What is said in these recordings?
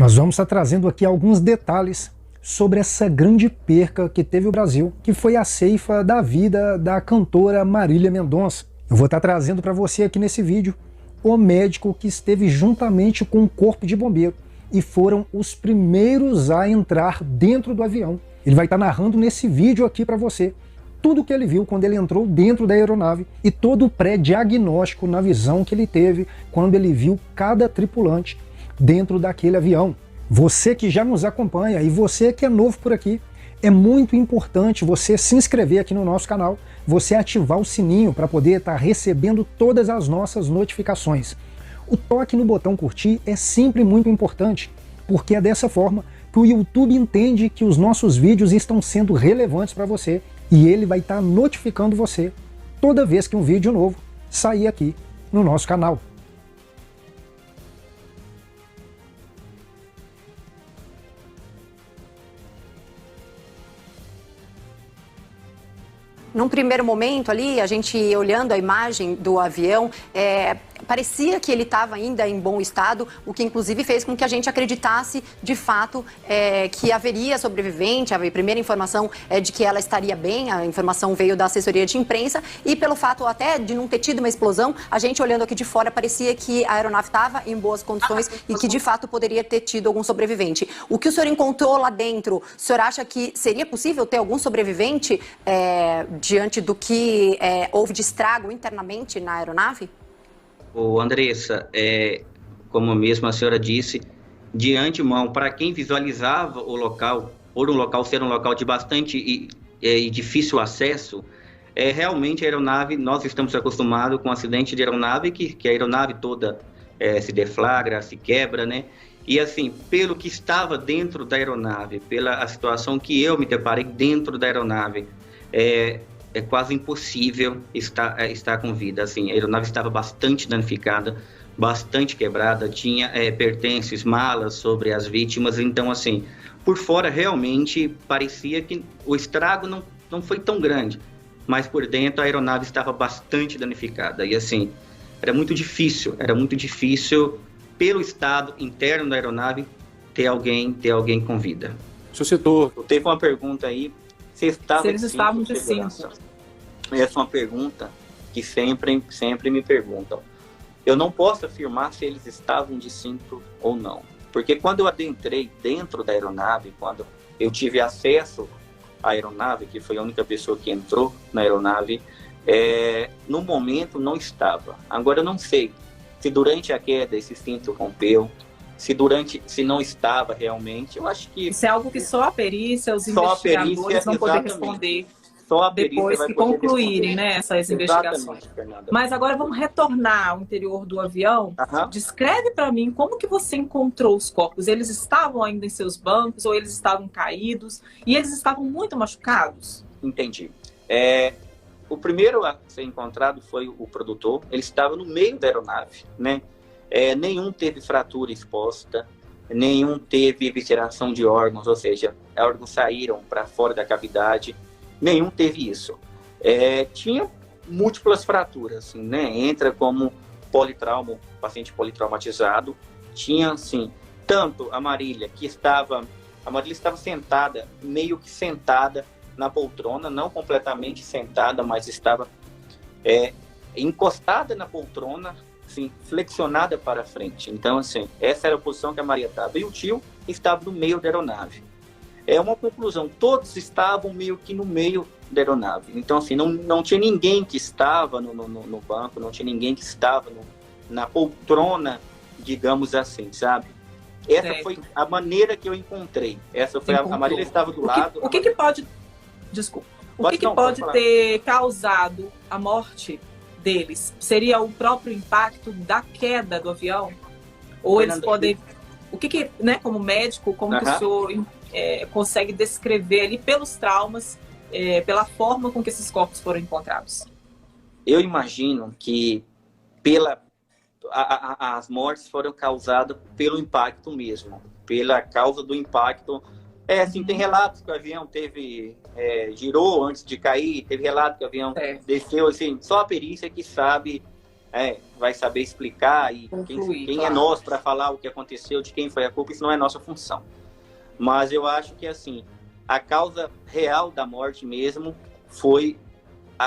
Nós vamos estar trazendo aqui alguns detalhes sobre essa grande perca que teve o Brasil, que foi a ceifa da vida da cantora Marília Mendonça. Eu vou estar trazendo para você aqui nesse vídeo o médico que esteve juntamente com o corpo de bombeiro e foram os primeiros a entrar dentro do avião. Ele vai estar narrando nesse vídeo aqui para você tudo o que ele viu quando ele entrou dentro da aeronave e todo o pré-diagnóstico na visão que ele teve quando ele viu cada tripulante dentro daquele avião. Você que já nos acompanha e você que é novo por aqui, é muito importante você se inscrever aqui no nosso canal, você ativar o sininho para poder estar recebendo todas as nossas notificações. O toque no botão curtir é sempre muito importante, porque é dessa forma que o YouTube entende que os nossos vídeos estão sendo relevantes para você e ele vai estar notificando você toda vez que um vídeo novo sair aqui no nosso canal. Num primeiro momento ali, a gente olhando a imagem do avião, parecia que ele estava ainda em bom estado, o que inclusive fez com que a gente acreditasse de fato que haveria sobrevivente. A primeira informação é de que ela estaria bem, a informação veio da assessoria de imprensa, e pelo fato até de não ter tido uma explosão, a gente olhando aqui de fora parecia que a aeronave estava em boas condições e que de fato poderia ter tido algum sobrevivente. O que o senhor encontrou lá dentro, o senhor acha que seria possível ter algum sobrevivente diante do que houve de estrago internamente na aeronave? Ô, Andressa, como mesmo a senhora disse, de antemão, para quem visualizava o local, por um local ser um local de bastante e difícil acesso, realmente a aeronave, nós estamos acostumados com acidente de aeronave, que a aeronave toda se deflagra, se quebra, né? E assim, pelo que estava dentro da aeronave, pela a situação que eu me deparei dentro da aeronave, é quase impossível estar com vida. Assim, a aeronave estava bastante danificada, bastante quebrada, tinha pertences, malas sobre as vítimas. Então, assim, por fora realmente parecia que o estrago não foi tão grande, mas por dentro a aeronave estava bastante danificada. E assim, era muito difícil pelo estado interno da aeronave ter alguém com vida. O senhor teve uma pergunta aí. Se eles estavam de cinto. Essa é uma pergunta que sempre me perguntam. Eu não posso afirmar se eles estavam de cinto ou não. Porque quando eu adentrei dentro da aeronave, quando eu tive acesso à aeronave, que foi a única pessoa que entrou na aeronave, no momento não estava. Agora eu não sei se durante a queda esse cinto rompeu, se não estava realmente. Eu acho que isso é algo que só a perícia, os investigadores vão poder responder depois que concluírem, né, essas investigações. Mas agora vamos retornar ao interior do avião. Descreve para mim como que você encontrou os corpos. Eles estavam ainda em seus bancos ou eles estavam caídos? E eles estavam muito machucados? Entendi. O primeiro a ser encontrado foi o produtor. Ele estava no meio da aeronave, né? Nenhum teve fratura exposta, nenhum teve evisceração de órgãos, ou seja, órgãos saíram para fora da cavidade, nenhum teve isso. Tinha múltiplas fraturas, assim, né? Entra como politrauma, paciente politraumatizado. Tinha, assim, tanto a Marília estava sentada, meio que sentada na poltrona, não completamente sentada, mas estava encostada na poltrona, assim, flexionada para frente. Então, assim, essa era a posição que a Maria estava. E o tio estava no meio da aeronave. É uma conclusão, todos estavam meio que no meio da aeronave. Então, assim, não tinha ninguém que estava no banco, não tinha ninguém que estava na poltrona, digamos assim, sabe? Essa foi a maneira que eu encontrei. Essa foi a Marília estava do lado. O que pode... Desculpa. O que pode ter causado a morte deles? Seria o próprio impacto da queda do avião? Ou eles podem... O que né, como médico, como que o senhor consegue descrever ali pelos traumas, pela forma com que esses corpos foram encontrados? Eu imagino que as mortes foram causadas pelo impacto mesmo, pela causa do impacto. Assim, tem relatos que o avião girou antes de cair, teve relato que o avião desceu, assim, só a perícia que sabe vai saber explicar e quem é nós para falar o que aconteceu, de quem foi a culpa, isso não é nossa função. Mas eu acho que, assim, a causa real da morte mesmo foi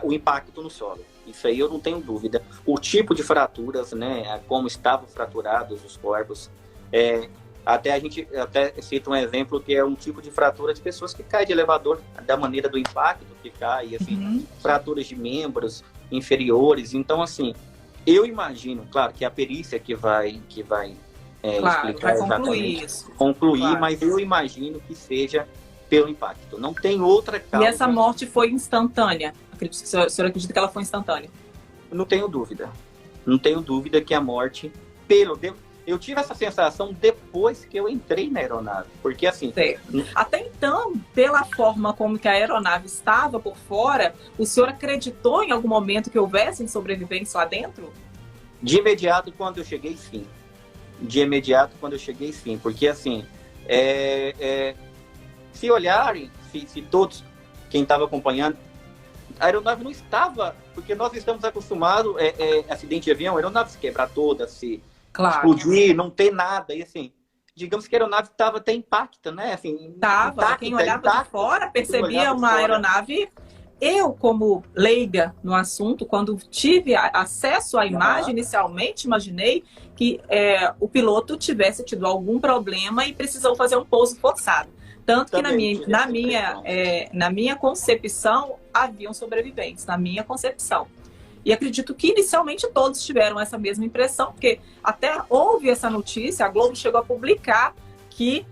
o impacto no solo. Isso aí eu não tenho dúvida. O tipo de fraturas, né, como estavam fraturados os corpos, até a gente cita um exemplo que é um tipo de fratura de pessoas que caem de elevador, da maneira do impacto que cai, assim, fraturas de membros inferiores. Então, assim, eu imagino, claro, que a perícia que vai explicar exatamente, concluir, mas eu imagino que seja pelo impacto. Não tem outra causa. E essa morte foi instantânea? O senhor acredita que ela foi instantânea? Não tenho dúvida. Não tenho dúvida que a morte, eu tive essa sensação depois que eu entrei na aeronave. Porque, assim... Até então, pela forma como que a aeronave estava por fora, o senhor acreditou em algum momento que houvessem sobreviventes lá dentro? De imediato, quando eu cheguei, sim. Porque, assim, se olharem, se todos, quem estava acompanhando, a aeronave não estava, porque nós estamos acostumados, acidente de avião, a aeronave se quebrar toda, se explodir, não ter nada, e assim, digamos que a aeronave estava até intacta, né? Assim, quem olhava de fora percebia uma aeronave. Eu, como leiga no assunto, quando tive acesso à imagem, inicialmente imaginei que o piloto tivesse tido algum problema e precisou fazer um pouso forçado. Tanto que na minha concepção, haviam sobreviventes, na minha concepção. E acredito que inicialmente todos tiveram essa mesma impressão, porque até houve essa notícia, a Globo chegou a publicar que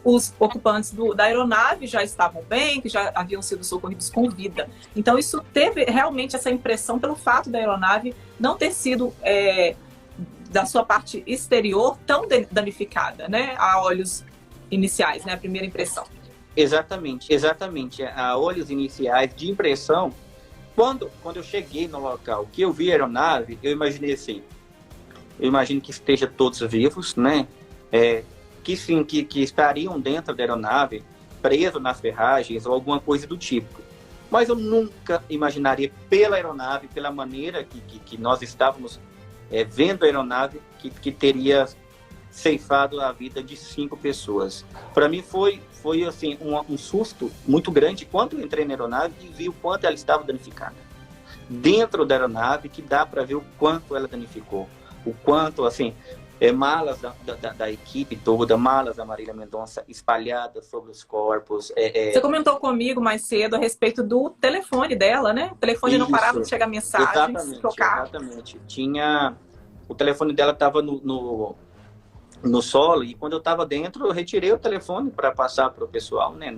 os ocupantes da aeronave já estavam bem, que já haviam sido socorridos com vida. Então isso teve realmente essa impressão pelo fato da aeronave não ter sido, da sua parte exterior, tão danificada, né, a olhos iniciais, né, a primeira impressão. Exatamente. A olhos iniciais de impressão, quando eu cheguei no local, que eu vi a aeronave, eu imaginei assim, eu imagino que estejam todos vivos, né, que sim, que estariam dentro da aeronave, presos nas ferragens ou alguma coisa do tipo. Mas eu nunca imaginaria pela aeronave, pela maneira que nós estávamos vendo a aeronave, que teria ceifado a vida de 5 pessoas. Para mim foi assim, um susto muito grande quando eu entrei na aeronave e vi o quanto ela estava danificada. Dentro da aeronave, que dá para ver o quanto ela danificou. O quanto, assim, malas da equipe toda, malas da Marília Mendonça espalhadas sobre os corpos. Você comentou comigo mais cedo a respeito do telefone dela, né? O telefone não parava de chegar mensagem, se tocar. Exatamente. O telefone dela estava no solo, e quando eu estava dentro, eu retirei o telefone para passar para o pessoal, né,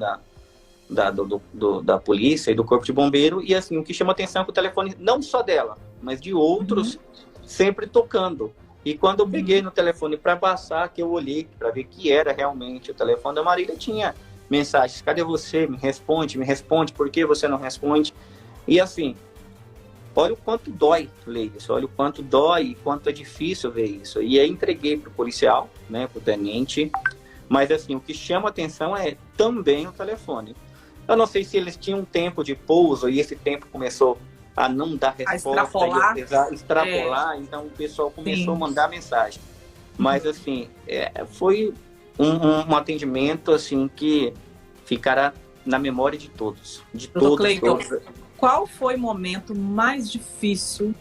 da polícia e do corpo de bombeiro, e assim, o que chama atenção é que o telefone, não só dela, mas de outros, sempre tocando. E quando eu peguei no telefone para passar, que eu olhei para ver que era realmente o telefone da Marília, tinha mensagens: cadê você? Me responde, por que você não responde? E assim, olha o quanto dói ler isso, olha o quanto dói e quanto é difícil ver isso. E aí entreguei para o policial, né, para o tenente, mas assim, o que chama atenção é também o telefone. Eu não sei se eles tinham um tempo de pouso e esse tempo começou a não dar resposta, extrapolar, então o pessoal começou a mandar mensagem. Mas assim, foi um atendimento assim que ficará na memória de todos, todos. Qual foi o momento mais difícil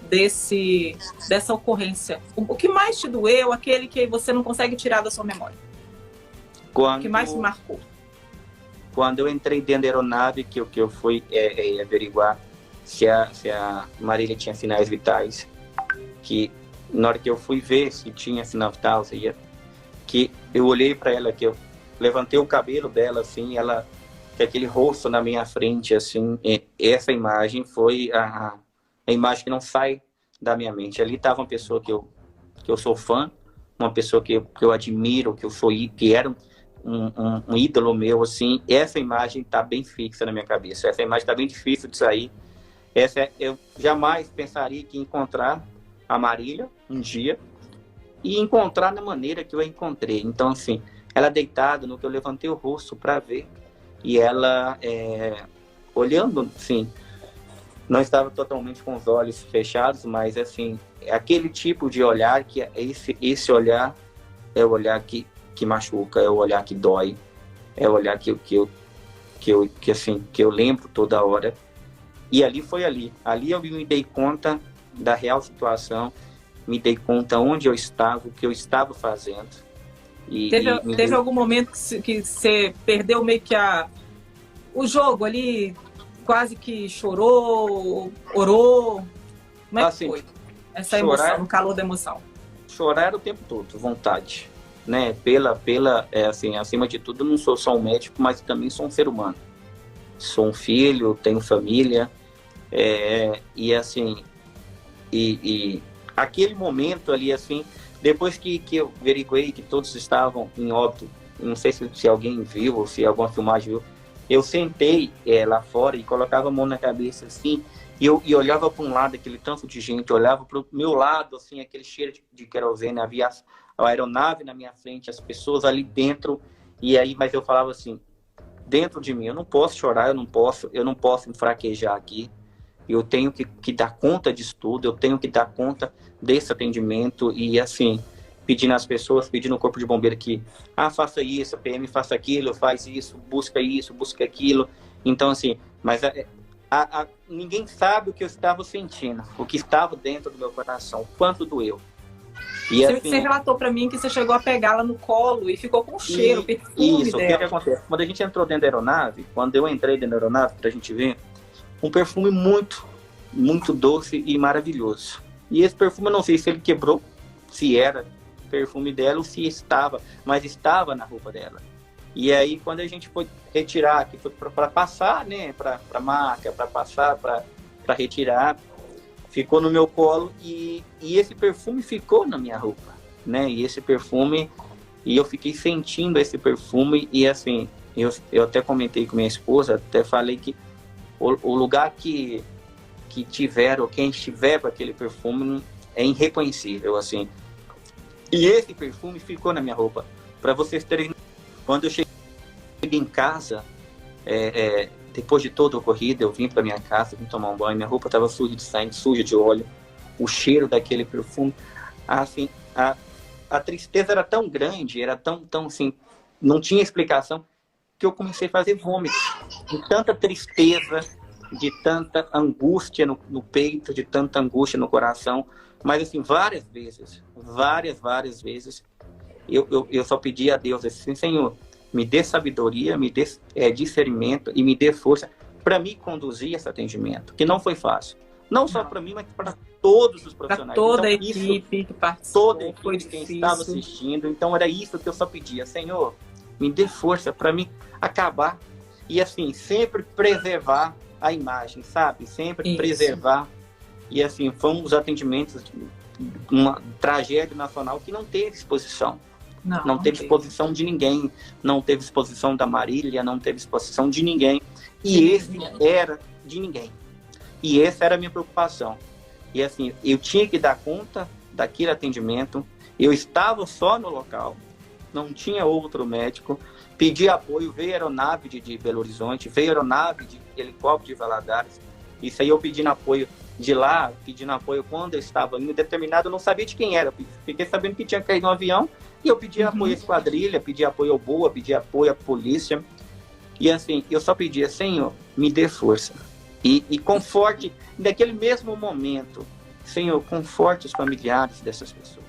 dessa ocorrência? O que mais te doeu, aquele que você não consegue tirar da sua memória? O que mais te marcou? Quando eu entrei dentro da aeronave, que eu fui averiguar se a Marília tinha sinais vitais, que na hora que eu fui ver se tinha sinal vital, que eu olhei para ela, que eu levantei o cabelo dela, assim, ela... aquele rosto na minha frente, assim, essa imagem foi a imagem que não sai da minha mente. Ali estava uma pessoa que eu sou fã, uma pessoa que eu admiro, que era um ídolo meu, assim. Essa imagem está bem fixa na minha cabeça, essa imagem está bem difícil de sair. Eu jamais pensaria que encontrar a Marília um dia e encontrar da maneira que eu a encontrei. Então, assim, ela deitada, no que eu levantei o rosto para ver, e ela, olhando, assim, não estava totalmente com os olhos fechados, mas assim, é aquele tipo de olhar que esse olhar é o olhar que machuca, é o olhar que dói, é o olhar que eu lembro toda hora. E ali foi ali eu me dei conta da real situação, me dei conta onde eu estava, o que eu estava fazendo. Teve algum momento que você perdeu meio que o jogo ali, quase que chorou, orou? Como é que foi essa emoção, no calor da emoção? Chorar o tempo todo, vontade, né? Assim, acima de tudo, não sou só um médico, mas também sou um ser humano. Sou um filho, tenho família, e assim, aquele momento ali, assim, depois que eu averiguei que todos estavam em óbito, não sei se alguém viu ou se alguma filmagem viu, eu sentei lá fora e colocava a mão na cabeça, assim, e olhava para um lado, aquele tanto de gente, olhava para o meu lado, assim, aquele cheiro de querosene, havia a aeronave na minha frente, as pessoas ali dentro, mas eu falava assim, dentro de mim, eu não posso chorar, eu não posso me fraquejar aqui, eu tenho que dar conta disso tudo, eu tenho que dar conta desse atendimento e, assim, pedindo às pessoas, pedindo ao corpo de bombeiro que, faça isso, a PM faça aquilo, faz isso, busca aquilo. Então, assim, mas ninguém sabe o que eu estava sentindo, o que estava dentro do meu coração, o quanto doeu. E, assim, você relatou para mim que você chegou a pegá-la no colo e ficou com o cheiro, o perfume isso, dela. O que acontece? Quando a gente entrou dentro da aeronave, quando eu entrei dentro da aeronave, pra gente ver, um perfume muito, muito doce e maravilhoso. E esse perfume, eu não sei se ele quebrou, se era perfume dela ou se estava, mas estava na roupa dela. E aí, quando a gente foi retirar, que foi para passar, né, para marca, para passar, para retirar, ficou no meu colo e esse perfume ficou na minha roupa, né? E esse perfume, e eu fiquei sentindo esse perfume e, assim, eu até comentei com minha esposa, até falei que o lugar que tiver, ou quem estiver com aquele perfume é irreconhecível, assim. E esse perfume ficou na minha roupa. Para vocês terem... Quando eu cheguei em casa, depois de toda a corrida, eu vim para minha casa, vim tomar um banho, minha roupa estava suja de sangue, suja de óleo, o cheiro daquele perfume, assim, a tristeza era tão grande, era tão assim, não tinha explicação, que eu comecei a fazer vômito, de tanta tristeza, de tanta angústia no peito, de tanta angústia no coração. Mas, assim, várias vezes, eu só pedi a Deus assim, Senhor, me dê sabedoria, me dê discernimento e me dê força para me conduzir esse atendimento, que não foi fácil. Não só para mim, mas para todos os profissionais. Para toda a equipe que participou. Toda a equipe que estava assistindo. Então, era isso que eu só pedia. Senhor, me dê força para mim acabar. E, assim, sempre preservar a imagem, sabe? Sempre preservar. E, assim, fomos os atendimentos, uma tragédia nacional que não teve exposição. Não teve exposição de ninguém. Não teve exposição da Marília, não teve exposição de ninguém. E esse era de ninguém. E essa era a minha preocupação. E, assim, eu tinha que dar conta daquele atendimento. Eu estava só no local. Não tinha outro médico. Pedi apoio, veio aeronave de Belo Horizonte, veio aeronave de helicóptero de Valadares. Isso aí eu pedindo apoio de lá, pedindo apoio quando eu estava indo, determinado, eu não sabia de quem era. Fiquei sabendo que tinha caído um avião e eu pedi apoio à esquadrilha, pedi apoio ao BOA, pedi apoio à polícia. E, assim, eu só pedia, Senhor, me dê força. E conforte, naquele mesmo momento, Senhor, conforte os familiares dessas pessoas.